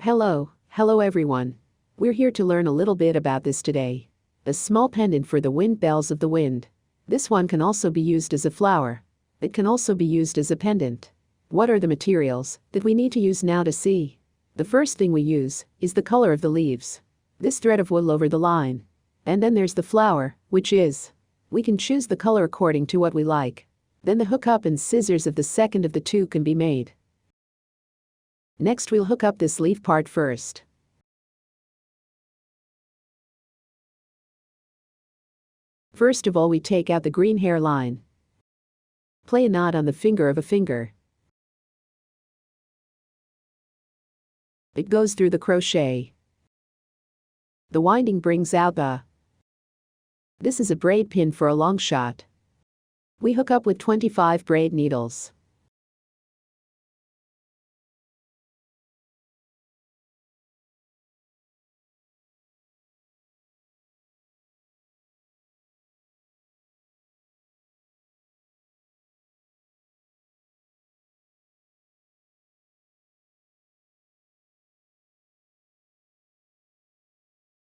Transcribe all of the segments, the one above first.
Hello everyone. We're here to learn a little bit about this today. A small pendant for the wind bells of the wind. This one can also be used as a flower. It can also be used as a pendant. What are the materials that we need to use now to see? The first thing we use is the color of the leaves. This thread of wool over the line. And then there's the flower, which is. We can choose the color according to what we like. Then the hook up and scissors of the second of the two can be made. Next we'll hook up this leaf part first. First of all we take out the green hairline. Play a knot on the finger of a finger. It goes through the crochet. The winding brings out the. This is a braid pin for a long shot. We hook up with 25 braid needles.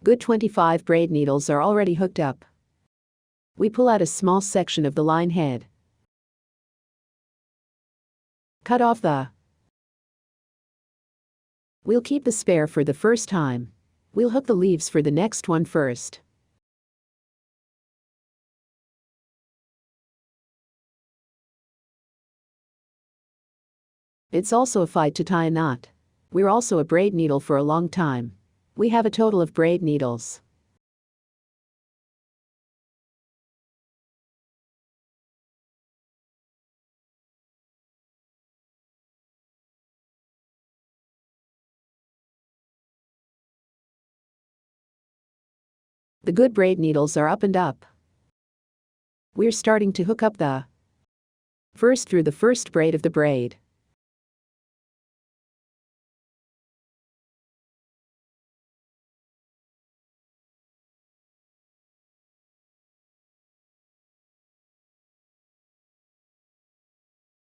Good 25 braid needles are already hooked up. We pull out a small section of the line head. Cut off the. We'll keep the spare for the first time. We'll hook the leaves for the next one first. It's also a fight to tie a knot. We're also a braid needle for a long time. We have a total of braid needles. The good braid needles are up and up. We're starting to hook up the. First through the first braid of the braid.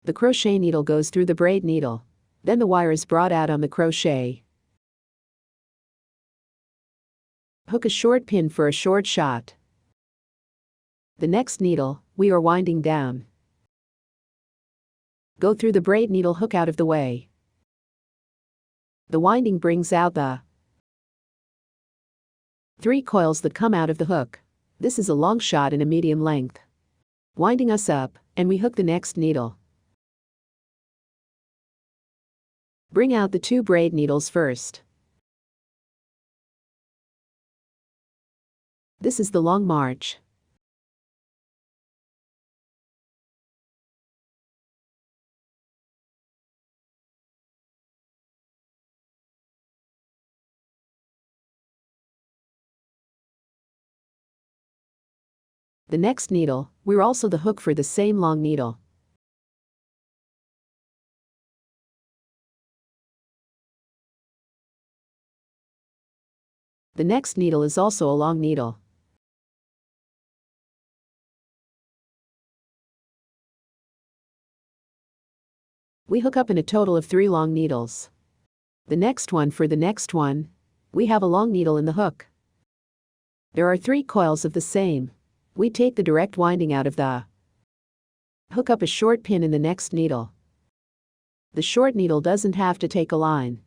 The crochet needle goes through the braid needle. Then the wire is brought out on the crochet. Hook a short pin for a short shot. The next needle, we are winding down. Go through the braid needle hook out of the way. The winding brings out the 3 coils that come out of the hook. This is a long shot and a medium length. Winding us up, and we hook the next needle. Bring out the 2 braid needles first. This is the long march. The next needle, we're also the hook for the same long needle. The next needle is also a long needle. We hook up in a total of 3 long needles. The next one for the next one, we have a long needle in the hook. There are 3 coils of the same. We take the direct winding out of the. Hook up a short pin in the next needle. The short needle doesn't have to take a line.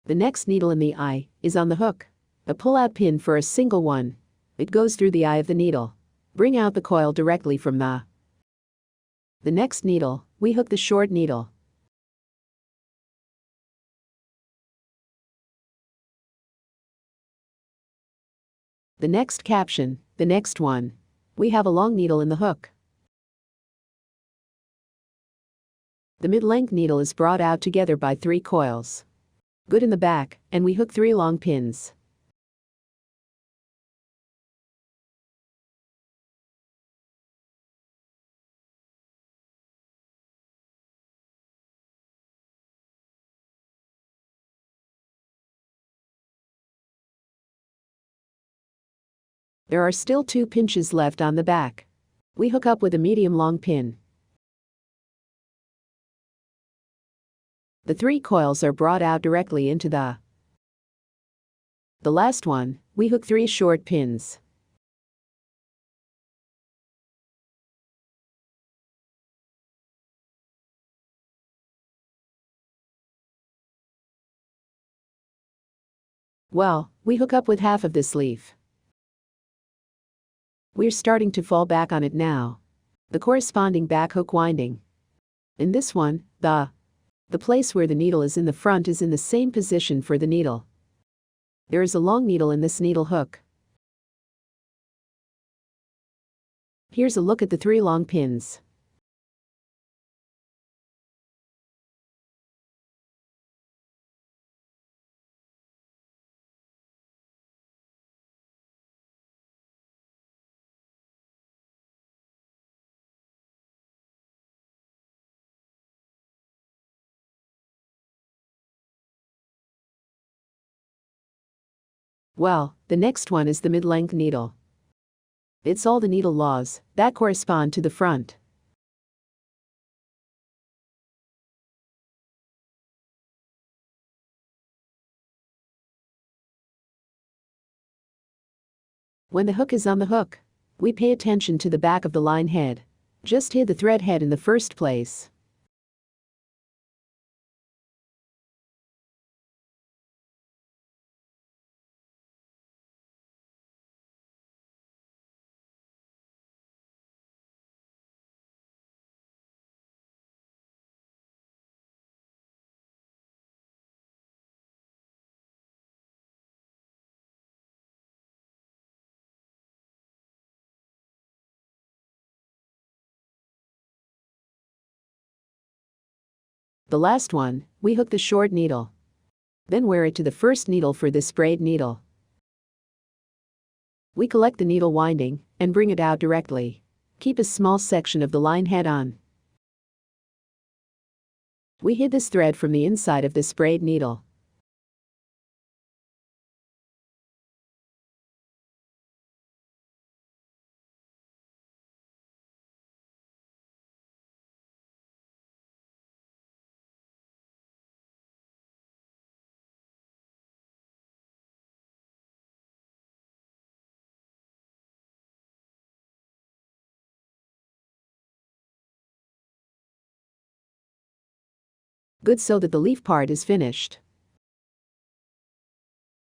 The next needle in the eye is on the hook. A pull-out pin for a single one. It goes through the eye of the needle. Bring out the coil directly from the. The next needle, we hook the short needle. The next caption, the next one. We have a long needle in the hook. The mid-length needle is brought out together by 3 coils. Good in the back, and we hook 3 long pins. There are still 2 pinches left on the back. We hook up with a medium long pin. The 3 coils are brought out directly into the last one. We hook 3 short pins. Well, we hook up with half of this leaf. We're starting to fall back on it now. The corresponding back hook winding. In this one, the place where the needle is in the front is in the same position for the needle. There is a long needle in this needle hook. Here's a look at the 3 long pins. Well, the next one is the mid-length needle. It's all the needle laws that correspond to the front. When the hook is on the hook, we pay attention to the back of the line head. Just hit the thread head in the first place. The last one, we hook the short needle. Then wear it to the first needle for this braid needle. We collect the needle winding and bring it out directly. Keep a small section of the line head on. We hid this thread from the inside of this braid needle. Good, so that the leaf part is finished.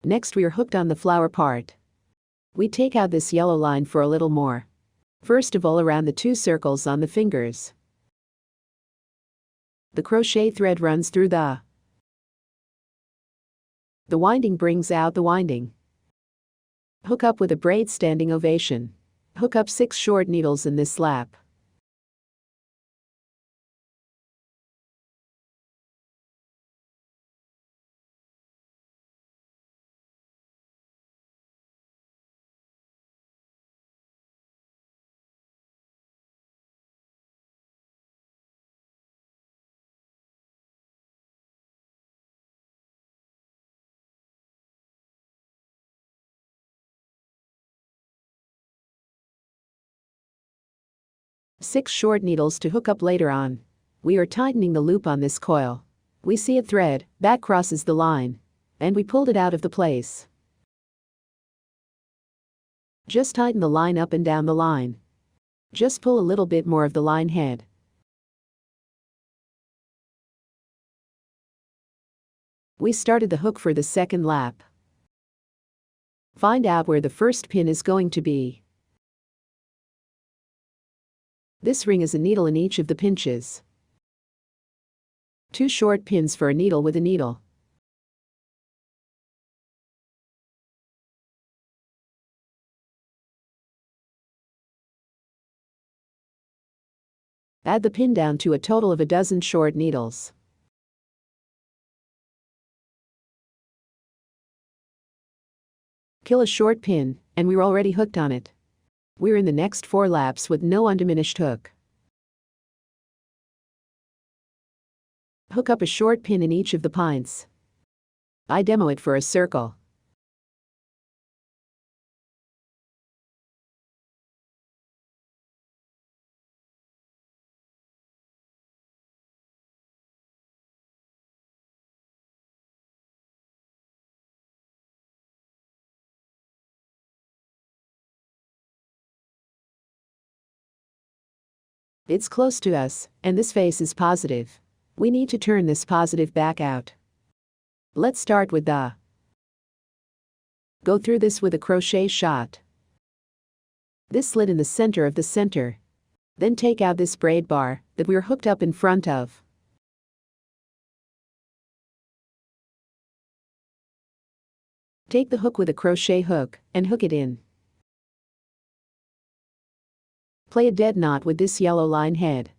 Next we are hooked on the flower part. We take out this yellow line for a little more. First of all, around the 2 circles on the fingers. The crochet thread runs through the winding, brings out the winding. Hook up with a braid standing ovation. Hook up 6 short needles in this slap. Six short needles to hook up later on. We are tightening the loop on this coil. We see a thread that crosses the line, and we pulled it out of the place. Just tighten the line up and down the line. Just pull a little bit more of the line head. We started the hook for the second lap. Find out where the first pin is going to be. This ring is a needle in each of the pinches. 2 short pins for a needle with a needle. Add the pin down to a total of a dozen short needles. Kill a short pin, and we're already hooked on it. We're in the next 4 laps with no undiminished hook. Hook up a short pin in each of the pints. I demo it for a circle. It's close to us, and this face is positive. We need to turn this positive back out. Let's start with the. Go through this with a crochet shot. This slit in the center of the center. Then take out this braid bar that we're hooked up in front of. Take the hook with a crochet hook and hook it in. Play a dead knot with this yellow line head.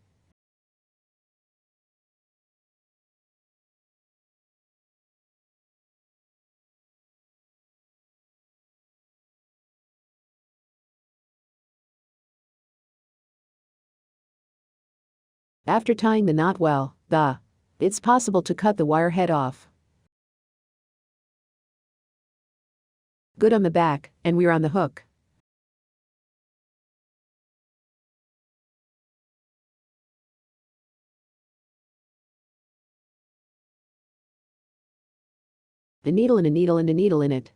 After tying the knot well, it's possible to cut the wire head off. Good on the back, and we're on the hook. A needle and a needle and a needle in it.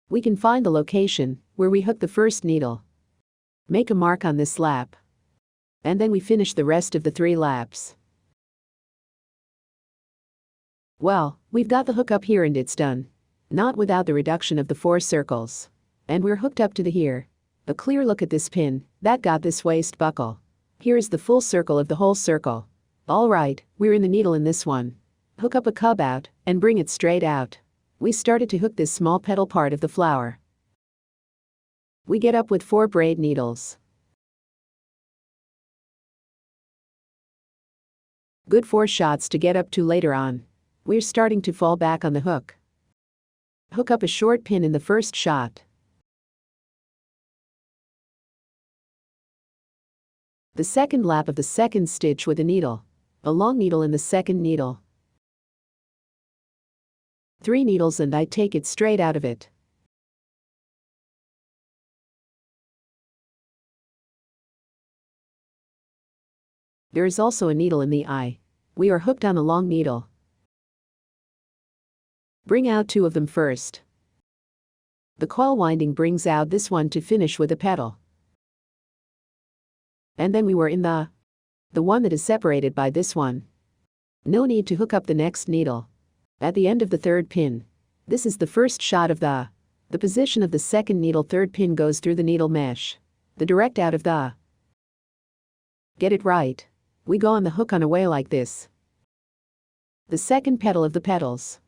We can find the location where we hook the first needle. Make a mark on this lap. And then we finish the rest of the 3 laps. Well, we've got the hook up here and it's done. Not without the reduction of the 4 circles. And we're hooked up to the here. A clear look at this pin, that got this waist buckle. Here is the full circle of the whole circle. Alright, we're in the needle in this one. Hook up a cub out, and bring it straight out. We started to hook this small petal part of the flower. We get up with 4 braid needles. Good 4 shots to get up to later on. We're starting to fall back on the hook. Hook up a short pin in the first shot. The second lap of the second stitch with a needle. A long needle in the second needle. 3 needles and I take it straight out of it. There is also a needle in the eye. We are hooked on a long needle. Bring out 2 of them first. The coil winding brings out this one to finish with a petal. And then we were in the one that is separated by this one. No need to hook up the next needle. At the end of the 3rd pin. This is the first shot of the position of the 2nd needle. 3rd pin goes through the needle mesh. The direct out of the. Get it right. We go on the hook on a way like this. The 2nd petal of the petals.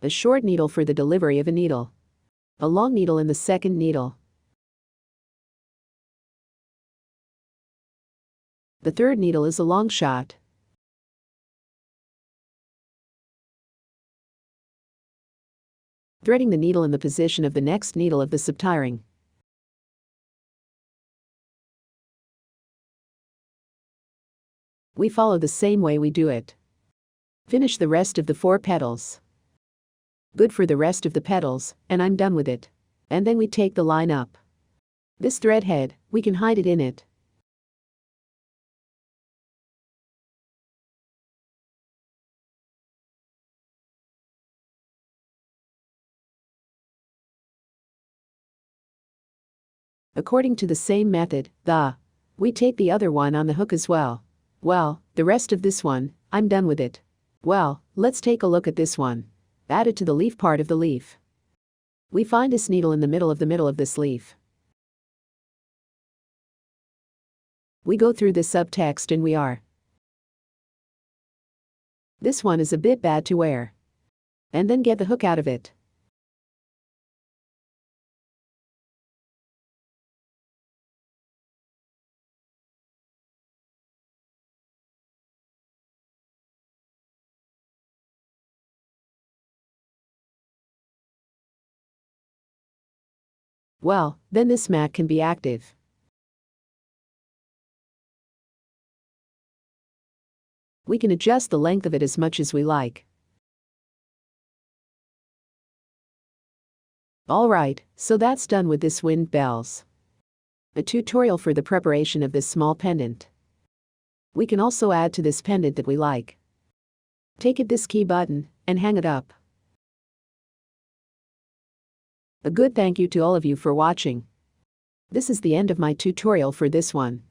A short needle for the delivery of a needle. A long needle in the 2nd needle. The 3rd needle is a long shot. Threading the needle in the position of the next needle of the subtiring. We follow the same way we do it. Finish the rest of the 4 petals. Good for the rest of the petals, and I'm done with it. And then we take the line up. This thread head, we can hide it in it. According to the same method, we take the other one on the hook as well. Well, the rest of this one, I'm done with it. Well, let's take a look at this one. Add it to the leaf part of the leaf. We find this needle in the middle of this leaf. We go through this subtext and we are. This one is a bit bad to wear. And then get the hook out of it. Well, then this mat can be active. We can adjust the length of it as much as we like. Alright, so that's done with this wind bells. A tutorial for the preparation of this small pendant. We can also add to this pendant that we like. Take it this key button, and hang it up. A good thank you to all of you for watching. This is the end of my tutorial for this one.